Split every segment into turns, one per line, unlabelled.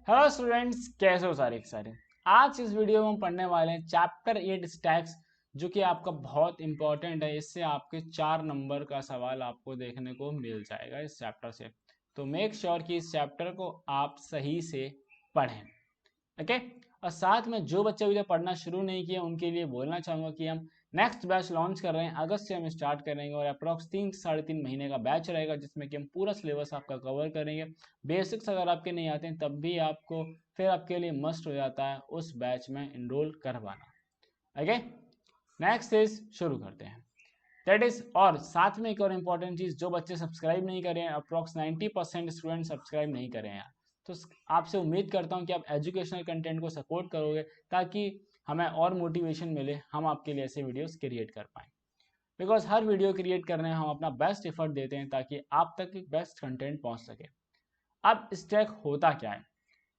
Hello students, कैसे हो सारे के सारे। आज इस वीडियो में हम पढ़ने वाले हैं चैप्टर 8 स्टैक्स, जो कि आपका बहुत इंपॉर्टेंट है। इससे आपके 4 नंबर का सवाल आपको देखने को मिल जाएगा इस चैप्टर से। तो मेक श्योर कि इस चैप्टर को आप सही से पढ़ें। ओके। और साथ में जो बच्चे अभी तक पढ़ना शुरू नहीं किए उनके लिए बोलना चाहूँगा कि हम नेक्स्ट बैच लॉन्च कर रहे हैं। अगस्त से हम स्टार्ट करेंगे और अप्रॉक्स 3 से 3.5 महीने का बैच रहेगा, जिसमें कि हम पूरा सिलेबस आपका कवर करेंगे। बेसिक्स अगर आपके नहीं आते हैं तब भी आपको फिर आपके लिए मस्ट हो जाता है उस बैच में इनरोल करवाना। ओके, नेक्स्ट इज शुरू करते हैं। दैट इज, और साथ में एक और इम्पॉर्टेंट चीज़, जो बच्चे सब्सक्राइब नहीं करें, अप्रॉक्स 90% स्टूडेंट सब्सक्राइब नहीं करें यार, तो आपसे उम्मीद करता हूँ कि आप एजुकेशनल कंटेंट को सपोर्ट करोगे, ताकि हमें और मोटिवेशन मिले, हम आपके लिए ऐसे वीडियोस क्रिएट कर पाएँ। बिकॉज हर वीडियो क्रिएट करने में हम अपना बेस्ट एफर्ट देते हैं ताकि आप तक बेस्ट कंटेंट पहुँच सके। अब स्टैक होता क्या है?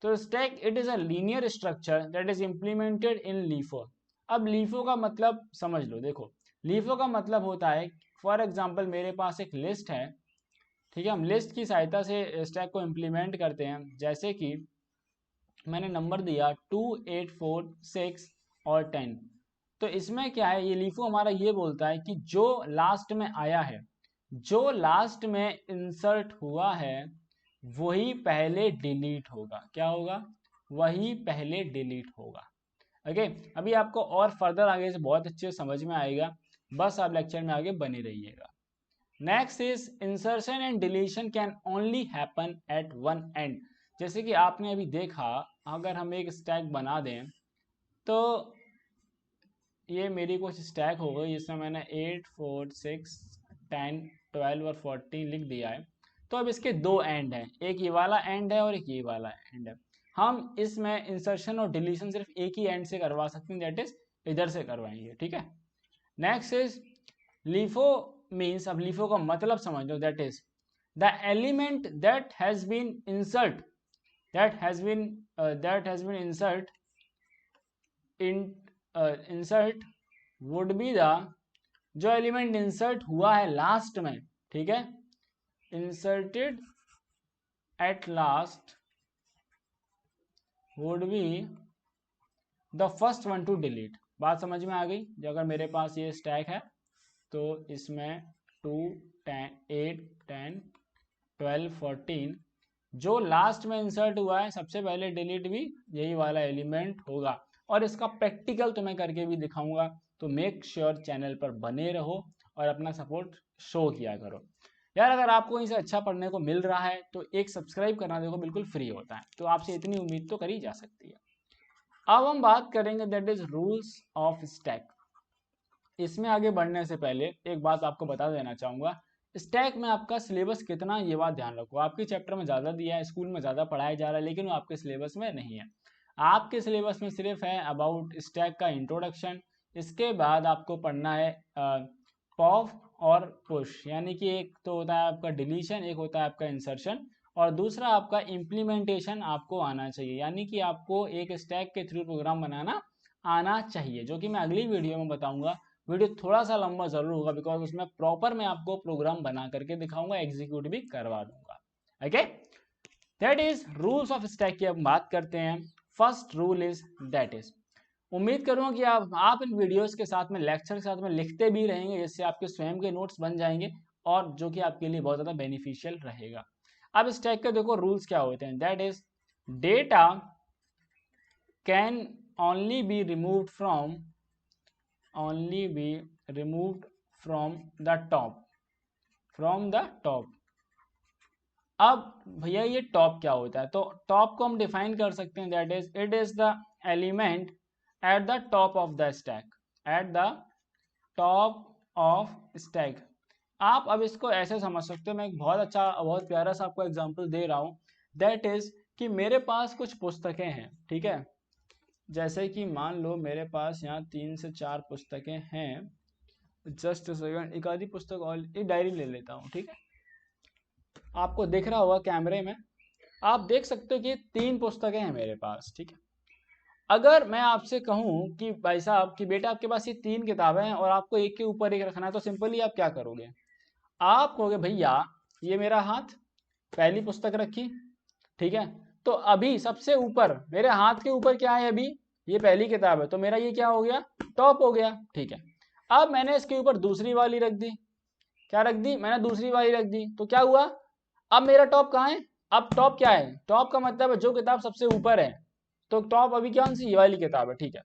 तो stack it is a linear structure that is implemented in LIFO. अब लीफो का मतलब समझ लो। देखो, लीफो का मतलब होता है, फॉर एग्जांपल मेरे पास एक लिस्ट है, ठीक है। हम लिस्ट की सहायता से स्टैक को इम्प्लीमेंट करते हैं। जैसे कि मैंने नंबर दिया 2, 8, 4, 6 और 10। तो इसमें क्या है, ये लीफो हमारा ये बोलता है कि जो लास्ट में आया है, जो लास्ट में इंसर्ट हुआ है, वही पहले डिलीट होगा। क्या होगा? वही पहले डिलीट होगा। ओके। अभी आपको और फर्दर आगे से बहुत अच्छे समझ में आएगा, बस आप लेक्चर में आगे बने रहिएगा। Next is insertion and deletion can only happen at one and. जैसे कि आपने अभी देखा, अगर हम एक स्टैक बना दें, तो ये मेरी कुछ स्टैक हो गई जिसमें मैंने 8, 4, 6, 10, 12 और 14 लिख दिया है। तो अब इसके दो एंड हैं, एक ये वाला एंड है और एक ये वाला एंड है। हम इसमें इंसर्शन और डिलीशन सिर्फ एक ही एंड से करवा सकते हैं, दैट इज इधर से करवाएंगे, ठीक है। नेक्स्ट इज लीफो मीन्स, अब लीफो का मतलब समझ लो, that is the element that has been insert that has been insert would be the, जो एलिमेंट इंसर्ट हुआ है लास्ट में, ठीक है, inserted at last would be the first one to delete. बात समझ में आ गई? जो अगर मेरे पास ये स्टैक है, तो इसमें 2, 10, 8, 10, 12, 14, जो लास्ट में इंसर्ट हुआ है सबसे पहले डिलीट भी यही वाला एलिमेंट होगा। और इसका प्रैक्टिकल तो मैं करके भी दिखाऊंगा। तो मेक श्योर चैनल पर बने रहो और अपना सपोर्ट शो किया करो यार। अगर आपको इसे अच्छा पढ़ने को मिल रहा है तो एक सब्सक्राइब करना देखो बिल्कुल फ्री होता है, तो आपसे इतनी उम्मीद तो करी जा सकती है। अब हम बात करेंगे that is rules of stack. इसमें आगे बढ़ने से पहले एक बात आपको बता देना चाहूँगा, स्टैक में आपका सिलेबस कितना, ये बात ध्यान रखो। आपके चैप्टर में ज़्यादा दिया है, स्कूल में ज़्यादा पढ़ाया जा रहा है, लेकिन वो आपके सिलेबस में नहीं है। आपके सिलेबस में सिर्फ है अबाउट स्टैक का इंट्रोडक्शन। इसके बाद आपको पढ़ना है पॉप और पुश, यानी कि एक तो होता है आपका डिलीशन, एक होता है आपका इंसर्शन, और दूसरा आपका इम्प्लीमेंटेशन आपको आना चाहिए। यानी कि आपको एक स्टैक के थ्रू प्रोग्राम बनाना आना चाहिए, जो कि मैं अगली वीडियो में बताऊंगा। वीडियो थोड़ा सा लंबा जरूर होगा, बिकॉज उसमें प्रॉपर मैं आपको प्रोग्राम बना करके दिखाऊंगा, एग्जीक्यूट भी करवा दूंगा। Okay, that is rules of stack की अब बात करते हैं। First rule is that is, उम्मीद करूंगा कि आप इन वीडियोस के साथ में, लेक्चर के साथ में लिखते भी रहेंगे, जिससे आपके स्वयं के नोट्स बन जाएंगे और जो कि आपके लिए बहुत ज़्यादा बेनिफिशियल रहेगा। अब स्टैक के देखो रूल्स क्या होते हैं। That is, data can only be removed from the top। अब भैया ये टॉप क्या होता है? तो टॉप को हम डिफाइन कर सकते हैं, that is it is the element at the top of the stack, at the top of stack. आप अब इसको ऐसे समझ सकते हो, मैं एक बहुत अच्छा, बहुत प्यारा सा आपको एग्जांपल दे रहा हूँ। दैट इज कि मेरे पास कुछ पुस्तकें हैं, ठीक है। जैसे कि मान लो मेरे पास यहाँ 3 से 4 पुस्तकें हैं। जस्ट सेकंड, एक आधी पुस्तक और, एक डायरी ले लेता हूँ, ठीक है। आपको दिख रहा होगा कैमरे में, आप देख सकते हो कि 3 पुस्तकें हैं मेरे पास, ठीक है। अगर मैं आपसे कहूँ कि भाई साहब कि बेटा आपके पास ये 3 किताबें हैं और आपको एक के ऊपर एक रखना है, तो सिंपली आप क्या करोगे? आप कहोगे भैया ये मेरा हाथ, पहली पुस्तक रखी, ठीक है, तो अभी सबसे ऊपर मेरे हाथ के ऊपर क्या है, अभी ये पहली किताब है, तो मेरा ये क्या हो गया, टॉप हो गया। ठीक है, अब मैंने इसके ऊपर दूसरी वाली रख दी, क्या रख दी, मैंने दूसरी वाली रख दी, तो क्या हुआ, अब मेरा टॉप कहाँ है, अब टॉप क्या है, टॉप का मतलब है जो किताब सबसे ऊपर है, तो टॉप अभी कौन सी, ये वाली किताब है। ठीक है,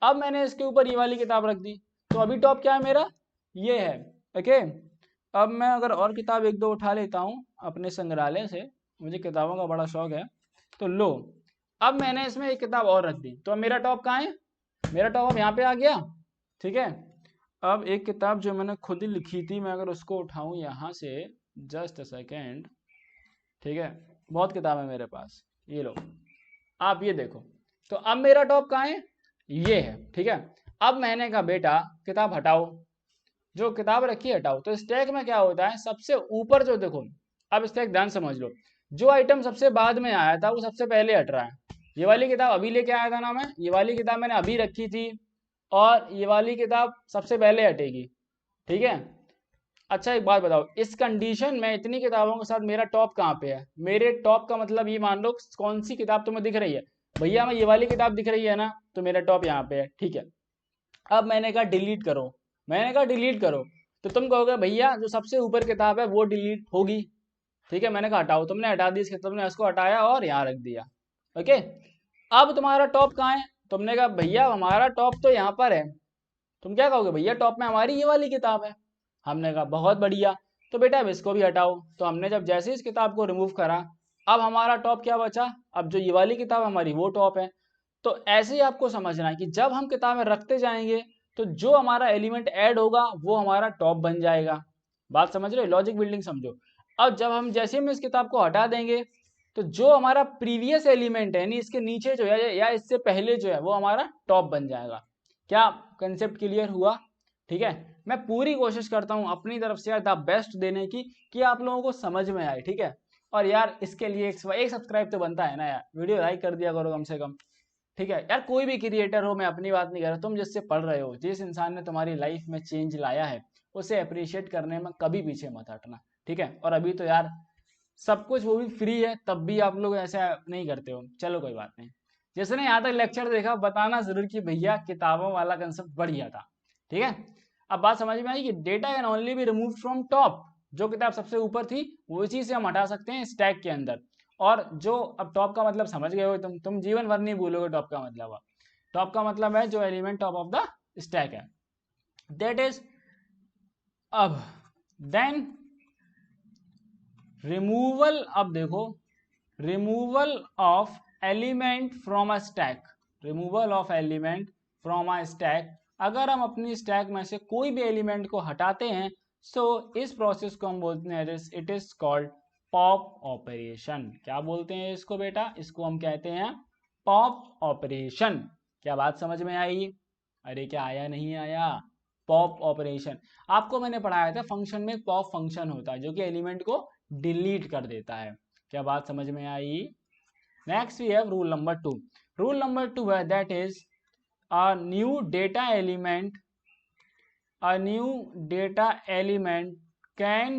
अब मैंने इसके ऊपर ये वाली किताब रख दी, तो अभी टॉप क्या है मेरा, ये है। ओके, अब मैं अगर और किताब एक दो उठा लेता हूँ अपने संग्रहालय से, मुझे किताबों का बड़ा शौक है, तो लो, अब मैंने इसमें एक किताब और रख दी, तो अब मेरा टॉप कहाँ है, मेरा टॉप अब यहाँ पे आ गया। ठीक है, अब एक किताब जो मैंने खुद ही लिखी थी, मैं अगर उसको उठाऊं यहाँ से, जस्ट अ सेकेंड। ठीक है, बहुत किताब है मेरे पास, ये लो, आप ये देखो, तो अब मेरा टॉप कहाँ है, ये है। ठीक है, अब मैंने कहा बेटा किताब हटाओ, जो किताब रखी है हटाओ, तो स्टैक में क्या होता है, सबसे ऊपर जो देखो, अब स्टैक ध्यान समझ लो, जो आइटम सबसे बाद में आया था वो सबसे पहले हट रहा है। ये वाली किताब अभी लेके आया था ना मैं, ये वाली किताब मैंने अभी रखी थी, और ये वाली किताब सबसे पहले हटेगी। ठीक है, अच्छा एक बात बताओ, इस कंडीशन में इतनी किताबों के साथ मेरा टॉप कहाँ पे है, मेरे टॉप का मतलब ये मान लो कौन सी किताब तुम्हें दिख रही है, भैया मैं ये वाली किताब दिख रही है ना, तो मेरा टॉप यहाँ पे है। ठीक है, अब मैंने कहा डिलीट करो, मैंने कहा डिलीट करो, तो तुम कहोगे भैया जो सबसे ऊपर किताब है वो डिलीट होगी। ठीक है, मैंने कहा हटाओ, तुमने हटा दी, इसके तुमने इसको हटाया और यहाँ रख दिया। ओके, अब तुम्हारा टॉप कहाँ है, तुमने कहा भैया हमारा टॉप तो यहाँ पर है, तुम क्या कहोगे भैया टॉप में हमारी ये वाली किताब है। हमने कहा बहुत बढ़िया, तो बेटा अब इसको भी हटाओ, तो हमने जब जैसे इस किताब को रिमूव करा, अब हमारा टॉप क्या बचा, अब जो ये वाली किताब हमारी वो टॉप है। तो ऐसे ही आपको समझना है कि जब हम किताबें रखते जाएंगे तो जो हमारा एलिमेंट ऐड होगा वो हमारा टॉप बन जाएगा। बात समझ रहे हो, लॉजिक बिल्डिंग समझो। अब जब हम जैसे हम इस किताब को हटा देंगे, तो जो हमारा प्रीवियस एलिमेंट है यानी इसके नीचे जो है या इससे पहले जो है वो हमारा टॉप बन जाएगा। क्या कंसेप्ट क्लियर हुआ? ठीक है, मैं पूरी कोशिश करता हूँ अपनी तरफ से द बेस्ट देने की कि आप लोगों को समझ में आए। ठीक है, और यार इसके लिए एक सब्सक्राइब तो बनता है ना यार, वीडियो लाइक कर दिया करो कम से कम। ठीक है यार, कोई भी क्रिएटर हो, मैं अपनी बात नहीं कर रहा, तुम जिससे पढ़ रहे हो, जिस इंसान ने तुम्हारी लाइफ में चेंज लाया है, उसे अप्रिशिएट करने में कभी पीछे मत हटना। ठीक है, और अभी तो यार सब कुछ वो भी फ्री है, तब भी आप लोग ऐसा नहीं करते हो, चलो कोई बात नहीं। जिसने यहाँ तक लेक्चर देखा बताना जरूर कि भैया किताबों वाला कंसेप्ट बढ़िया था। ठीक है, अब बात समझ में आई कि data can only be remove from top, जो किताब सबसे ऊपर थी वो चीज से हम हटा सकते हैं स्टैक के अंदर। और जो अब टॉप का मतलब समझ गए हो तुम जीवन भर नहीं भूलोगे टॉप का मतलब। टॉप का मतलब है जो element top of the stack है, दैट इज। अब देन रिमूवल, अब देखो, removal of element from a stack, removal of element from a stack, अगर हम अपनी स्टैक में से कोई भी एलिमेंट को हटाते हैं, सो इस प्रोसेस को हम बोलते हैं it is called pop operation. क्या बोलते हैं इसको बेटा, इसको हम कहते हैं पॉप ऑपरेशन। क्या बात समझ में आई? अरे क्या आया नहीं आया? पॉप ऑपरेशन आपको मैंने पढ़ाया था, फंक्शन में पॉप फंक्शन होता है जो कि एलिमेंट को डिलीट कर देता है। क्या बात समझ में आई? Next we have rule number 2। Rule number 2 है that is a new data element, a new data element can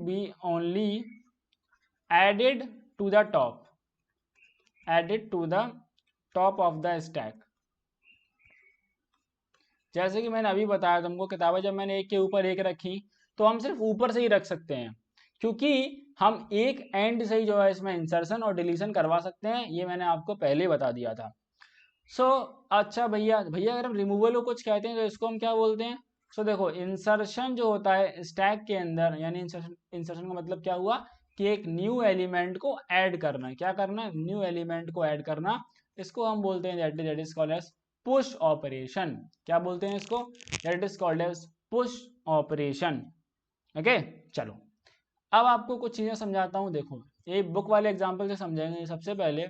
be only added to the top of the stack। जैसे कि मैंने अभी बताया तुमको, किताबें जब मैंने एक के ऊपर एक रखी तो हम सिर्फ ऊपर से ही रख सकते हैं, क्योंकि हम एक एंड से ही जो है इसमें इंसर्शन और डिलीशन करवा सकते हैं, ये मैंने आपको पहले बता दिया था। अच्छा भैया अगर हम रिमूवल को कुछ कहते हैं तो इसको हम क्या बोलते हैं? देखो, इंसर्शन जो होता है स्टैक के अंदर, यानी इंसर्शन का मतलब क्या हुआ कि एक न्यू एलिमेंट को ऐड करना है। क्या करना? न्यू एलिमेंट को ऐड करना। इसको हम बोलते हैं that is called as push operation. क्या बोलते हैं इसको? That is called as push operation. Okay, चलो अब आपको कुछ चीजें समझाता हूँ। देखो, एक बुक वाले एग्जाम्पल से समझेंगे सबसे पहले।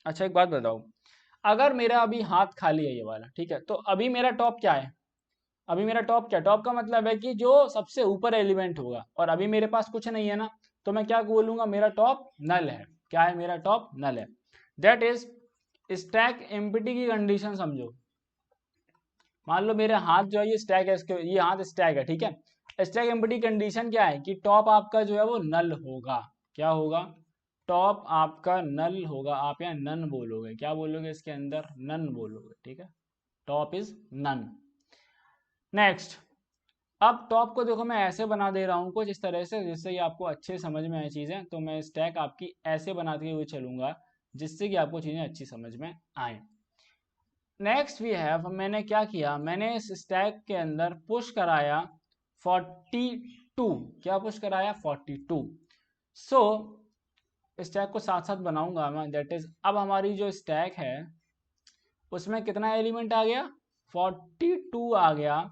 अच्छा एक बात बताओ, अगर मेरा अभी हाथ खाली है ये वाला, ठीक है, तो अभी मेरा टॉप क्या है? अभी मेरा टॉप क्या? टॉप का मतलब है कि जो सबसे ऊपर एलिमेंट होगा, और अभी मेरे पास कुछ नहीं है ना, तो मैं क्या बोलूंगा? मेरा टॉप नल है। क्या है? मेरा टॉप नल है। दैट इज स्टैक एम्प्टी की कंडीशन समझो। मान लो मेरे हाथ जो है ये स्टैक है, इसके ये हाथ स्टैक है, ठीक है। स्टैक एम्प्टी कंडीशन क्या है कि टॉप आपका जो है वो नल होगा। क्या होगा, टॉप आपका नल होगा, आप यहाँ नन बोलोगे, क्या बोलोगे इसके अंदर, नन बोलोगे, ठीक है, टॉप इज नन। नेक्स्ट, अब टॉप को देखो मैं ऐसे बना दे रहा हूँ कुछ इस तरह से जिससे कि आपको अच्छे समझ में आए चीज़ें, तो मैं स्टैक आपकी ऐसे बनाते हुए चलूंगा जिससे कि आपको चीज़ें अच्छी समझ में आए। नेक्स्ट वी हैव, मैंने क्या किया, मैंने इस स्टैक के अंदर पुश कराया 42, क्या पुश कराया 42। सो स्टैक को साथ साथ बनाऊंगा मैं, दैट इज अब हमारी जो स्टैक है उसमें कितना एलिमेंट आ गया, 42 आ गया,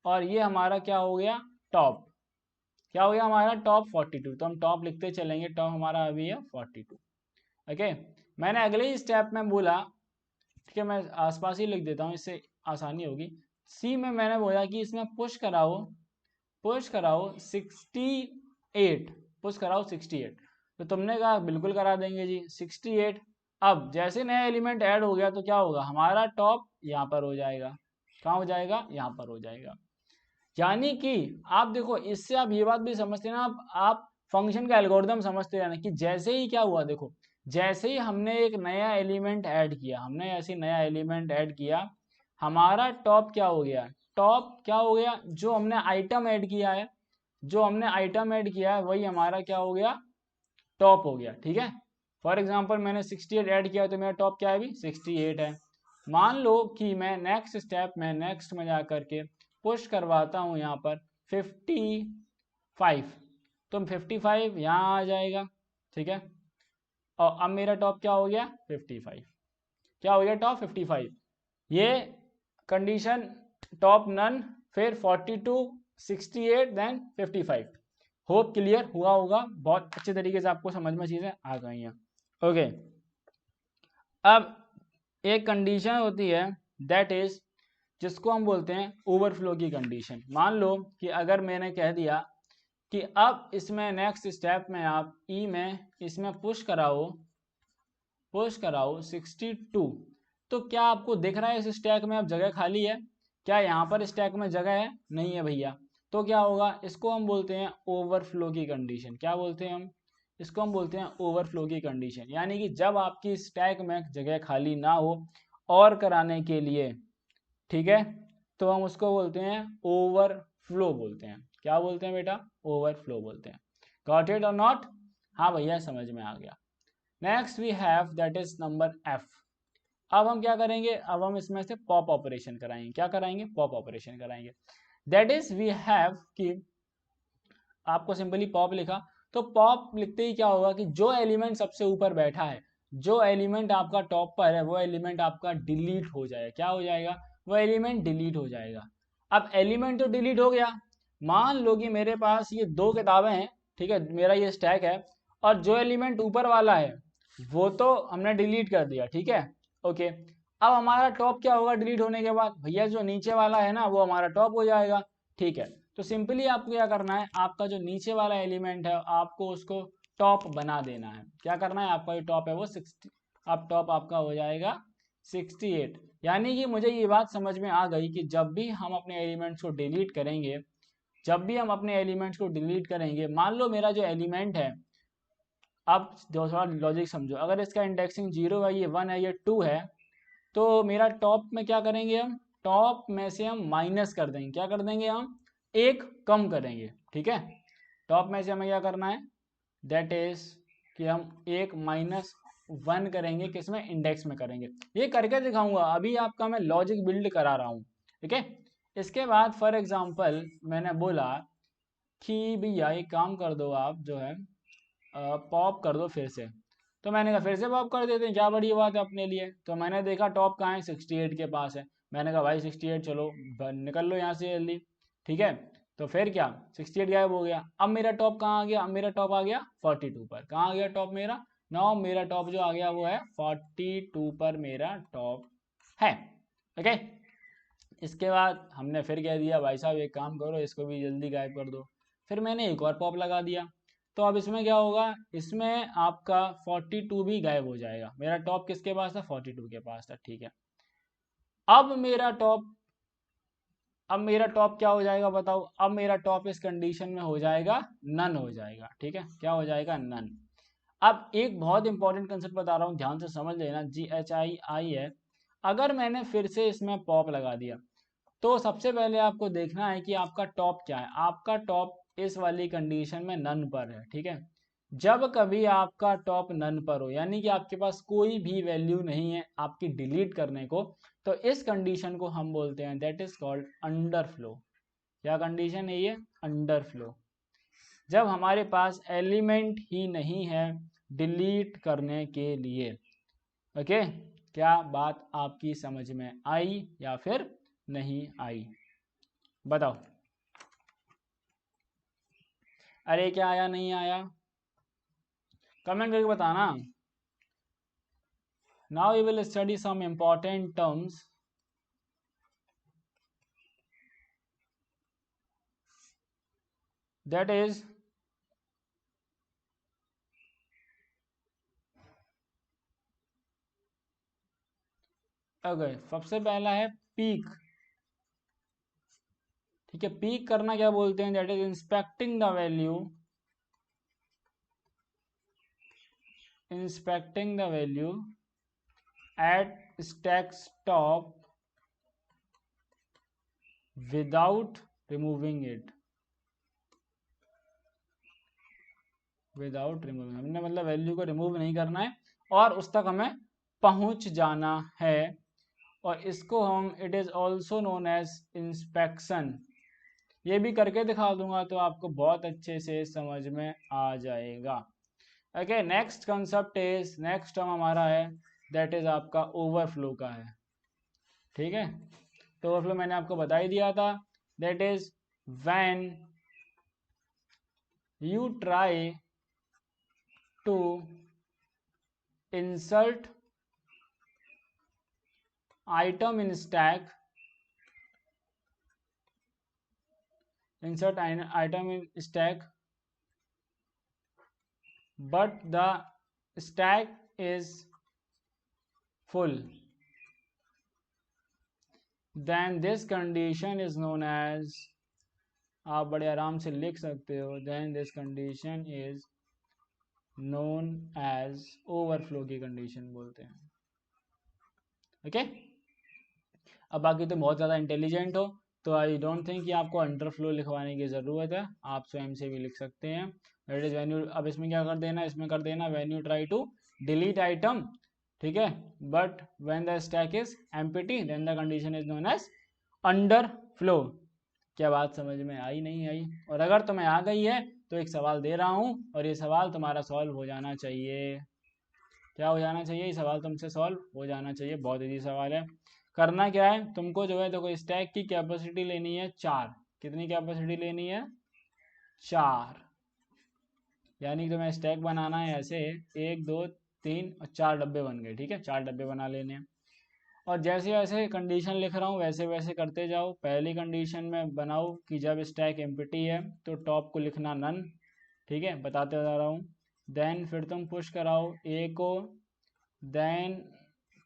और ये हमारा क्या हो गया, टॉप, क्या हो गया हमारा टॉप 42, तो हम टॉप लिखते चलेंगे, टॉप हमारा अभी है 42। ओके, मैंने अगले ही स्टेप में बोला, ठीक है, मैं आसपास ही लिख देता हूँ इससे आसानी होगी। सी में मैंने बोला कि इसमें पुश कराओ 68, पुश कराओ 68, तो तुमने कहा बिल्कुल करा देंगे जी 68। अब जैसे नया एलिमेंट ऐड हो गया तो क्या होगा, हमारा टॉप यहाँ पर हो जाएगा, कहाँ हो जाएगा, यहाँ पर हो जाएगा। यानी कि आप देखो, इससे आप ये बात भी समझते ना, आप फंक्शन का एल्गोरिदम समझते रहना कि जैसे ही क्या हुआ, देखो जैसे ही हमने एक नया एलिमेंट ऐड किया, हमने ऐसे नया एलिमेंट ऐड किया, हमारा टॉप क्या हो गया, टॉप क्या हो गया, जो हमने आइटम ऐड किया है, जो हमने आइटम ऐड किया है वही हमारा क्या हो गया, टॉप हो गया, ठीक है। फॉर एग्जांपल मैंने 68 ऐड किया तो मेरा टॉप क्या है अभी 68 है। मान लो कि मैं नेक्स्ट स्टेप में, नेक्स्ट में जा करके पुश करवाता हूँ यहाँ पर 55, तो 55 यहाँ आ जाएगा, ठीक है, और अब मेरा टॉप क्या हो गया 55, क्या हो गया टॉप 55। ये कंडीशन टॉप नन, फिर 42, 68, देन 55। होप क्लियर हुआ होगा, बहुत अच्छे तरीके से आपको समझ में चीजें आ गई हैं। ओके, अब एक कंडीशन होती है दैट इज, जिसको हम बोलते हैं ओवरफ्लो की कंडीशन। मान लो कि अगर मैंने कह दिया कि अब इसमें नेक्स्ट स्टेप में आप ई में इसमें पुश कराओ 62, तो क्या आपको दिख रहा है इस स्टैक में अब जगह खाली है, क्या यहाँ पर स्टैक में जगह है, नहीं है भैया, तो क्या होगा, इसको हम बोलते हैं ओवरफ्लो की कंडीशन। क्या बोलते हैं हम, इसको हम बोलते हैं ओवरफ्लो की कंडीशन, यानी कि जब आपकी स्टैक में जगह खाली ना हो और कराने के लिए, ठीक है, तो हम उसको बोलते हैं ओवरफ्लो बोलते हैं। क्या बोलते हैं बेटा, ओवरफ्लो बोलते हैं। गॉट इट और नॉट, हाँ भैया समझ में आ गया। Next we have that is number F. अब हम क्या करेंगे, अब हम इसमें से पॉप ऑपरेशन कराएंगे, क्या कराएंगे, पॉप ऑपरेशन कराएंगे। दैट इज वी हैव कि आपको सिंपली पॉप लिखा, तो पॉप लिखते ही क्या होगा कि जो एलिमेंट सबसे ऊपर बैठा है, जो एलिमेंट आपका टॉप पर है, वो एलिमेंट आपका डिलीट हो जाएगा, क्या हो जाएगा, वो एलिमेंट डिलीट हो जाएगा। अब एलिमेंट तो डिलीट हो गया, मान लो कि मेरे पास ये 2 किताबें हैं, ठीक है, मेरा ये स्टैक है, और जो एलिमेंट ऊपर वाला है वो तो हमने डिलीट कर दिया, ठीक है, ओके। अब हमारा टॉप क्या होगा डिलीट होने के बाद, भैया जो नीचे वाला है ना वो हमारा टॉप हो जाएगा, ठीक है। तो सिंपली आपको क्या करना है, आपका जो नीचे वाला एलिमेंट है आपको उसको टॉप बना देना है। क्या करना है, आपका जो टॉप है वो 60, अब टॉप आपका हो जाएगा 68। यानी कि मुझे ये बात समझ में आ गई कि जब भी हम अपने एलिमेंट्स को डिलीट करेंगे, जब भी हम अपने एलिमेंट्स को डिलीट करेंगे, मान लो मेरा जो एलिमेंट है, अब थोड़ा लॉजिक समझो, अगर इसका इंडेक्सिंग 0 है, ये 1 है, ये 2 है, तो मेरा टॉप में क्या करेंगे हम, टॉप में से हम माइनस कर देंगे, क्या कर देंगे हम, एक कम करेंगे, ठीक है। टॉप में से हमें क्या करना है, दैट इज कि हम एक -1 करेंगे, किसमें, इंडेक्स में करेंगे। ये करके दिखाऊंगा, अभी आपका मैं लॉजिक बिल्ड करा रहा हूँ, ठीक है। इसके बाद फॉर एग्जांपल मैंने बोला कि भैया एक काम कर दो, आप जो है पॉप कर दो फिर से, तो मैंने कहा फिर से पॉप कर देते हैं, क्या बड़ी बात है अपने लिए। तो मैंने देखा टॉप कहाँ है, 68 के पास है, मैंने कहा भाई 68, चलो निकल लो यहाँ से जल्दी, ठीक है। तो फिर क्या, 68 गायब हो गया। अब मेरा टॉप कहाँ आ गया, अब मेरा टॉप आ गया 42 पर, कहाँ आ गया टॉप मेरा, नाउ मेरा टॉप जो आ गया वो है 42 पर मेरा टॉप है, ओके। इसके बाद हमने फिर कह दिया भाई साहब एक काम करो, इसको भी जल्दी गायब कर दो, फिर मैंने एक और पॉप लगा दिया, तो अब इसमें क्या होगा, इसमें आपका 42 भी गायब हो जाएगा। मेरा टॉप किसके पास था, 42 के पास था, ठीक है। अब मेरा टॉप, अब मेरा टॉप क्या हो जाएगा बताओ, अब मेरा टॉप इस कंडीशन में हो जाएगा नन हो जाएगा, ठीक है, क्या हो जाएगा, नन। अब एक बहुत इंपॉर्टेंट कंसेप्ट बता रहा हूँ, ध्यान से समझ लेना, GHI है। अगर मैंने फिर से इसमें पॉप लगा दिया तो सबसे पहले आपको देखना है कि आपका टॉप क्या है। आपका टॉप इस वाली कंडीशन में नन पर है, ठीक है। जब कभी आपका टॉप नन पर हो, यानी कि आपके पास कोई भी वैल्यू नहीं है आपकी डिलीट करने को, तो इस कंडीशन को हम बोलते हैं दैट इज कॉल्ड अंडरफ्लो। क्या कंडीशन है ये? अंडरफ्लो। जब हमारे पास एलिमेंट ही नहीं है डिलीट करने के लिए। ओके, क्या बात आपकी समझ में आई या फिर नहीं आई? बताओ। अरे क्या आया नहीं आया, कमेंट करके बताना। Now we will study some important terms. That is अगर सबसे पहला है पीक। ठीक है, पीक करना क्या बोलते हैं? That is inspecting the value, inspecting the value at stacks top without removing it. Without removing, हमने मतलब वैल्यू को रिमूव नहीं करना है और उस तक हमें पहुंच जाना है। और इसको हम, it is also known as inspection. ये भी करके दिखा दूंगा तो आपको बहुत अच्छे से समझ में आ जाएगा। Okay, next concept is, next term हमारा है दैट इज आपका ओवरफ्लो का है। ठीक है, तो ओवरफ्लो मैंने आपको बता ही दिया था। That is when you try to insert item in stack, insert item in stack, but the stack is full, then this condition is known as, आप बड़े आराम से लिख सकते हो, then this condition is known as overflow की condition बोलते हैं। ओके, अब बाकी तो बहुत ज़्यादा इंटेलिजेंट हो तो आई डोंट थिंक कि आपको अंडरफ्लो लिखवाने की ज़रूरत है, आप स्वयं से भी लिख सकते हैं। दैट इज व्हेन यू, अब इसमें क्या कर देना, इसमें कर देना when you try to delete item, ठीक है, but when the stack is empty then the condition is known as underflow. क्या बात समझ में आई नहीं आई? और अगर तुम्हें आ गई है तो एक सवाल दे रहा हूँ और ये सवाल तुम्हारा सॉल्व हो जाना चाहिए। क्या हो जाना चाहिए? ये सवाल तुमसे सॉल्व हो जाना चाहिए, बहुत ईजी सवाल है। करना क्या है तुमको, जो है देखो, स्टैक की कैपेसिटी लेनी है 4। कितनी कैपेसिटी लेनी है? 4। यानी कि तुम्हें स्टैक बनाना है ऐसे, 1 2 3 और 4 डब्बे बन गए। ठीक है, 4 डब्बे बना लेने हैं। और जैसे जैसे कंडीशन लिख रहा हूँ वैसे वैसे करते जाओ। पहली कंडीशन में बनाओ कि जब स्टैक एम्प्टी है तो टॉप को लिखना नन। ठीक है, बताते जा रहा हूँ। देन फिर तुम पुश कराओ ए को, देन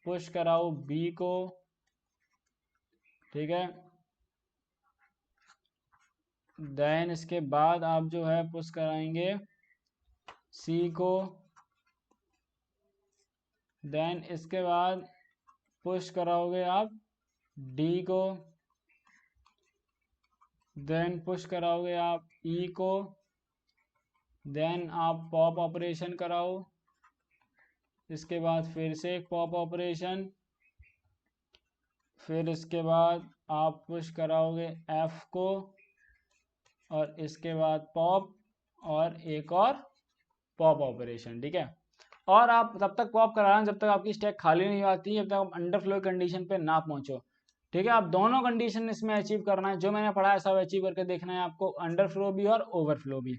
पुश कराओ बी को, ठीक है, देन इसके बाद आप जो है पुश कराएंगे सी को, देन इसके बाद पुश कराओगे आप डी को, देन पुश कराओगे आप ई को, देन आप पॉप ऑपरेशन कराओ, इसके बाद फिर से एक पॉप ऑपरेशन, फिर इसके बाद आप पुश कराओगे एफ को और इसके बाद पॉप और एक और पॉप ऑपरेशन। ठीक है, और आप तब तक पॉप करा रहे हैं जब तक आपकी स्टैक खाली नहीं आती, जब तक आप अंडरफ्लो कंडीशन पे ना पहुंचो। ठीक है, आप दोनों कंडीशन इसमें अचीव करना है, जो मैंने पढ़ा है सब अचीव करके देखना है आपको, अंडरफ्लो भी और ओवरफ्लो भी।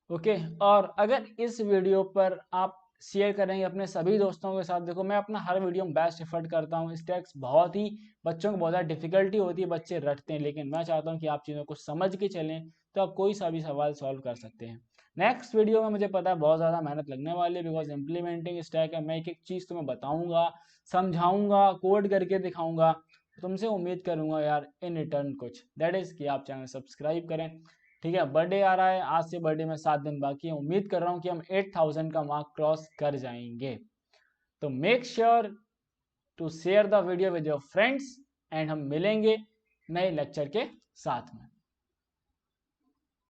ओके, और अगर इस वीडियो पर आप शेयर करेंगे अपने सभी दोस्तों के साथ, देखो मैं अपना हर वीडियो में बेस्ट एफर्ट करता हूँ। स्टैक्स बहुत ही, बच्चों को बहुत ज़्यादा डिफिकल्टी होती है, बच्चे रटते हैं, लेकिन मैं चाहता हूँ कि आप चीज़ों को समझ के चलें तो आप कोई सा भी सवाल सॉल्व कर सकते हैं। नेक्स्ट वीडियो में मुझे पता है बहुत ज़्यादा मेहनत लगने वाली है, बिकॉज इम्प्लीमेंटिंग स्टैक है। मैं एक एक चीज़ तुम्हें बताऊँगा, समझाऊँगा, कोड करके दिखाऊँगा। तुमसे उम्मीद करूँगा यार इन रिटर्न कुछ, दैट इज़ कि आप चैनल सब्सक्राइब करें, ठीक है, बर्थडे आ रहा है, आज से बर्थडे में 7 दिन बाकी है। उम्मीद कर रहा हूँ कि हम 8000 का मार्क क्रॉस कर जाएंगे। तो make sure to share the video with your friends and हम मिलेंगे नए लेक्चर के साथ में।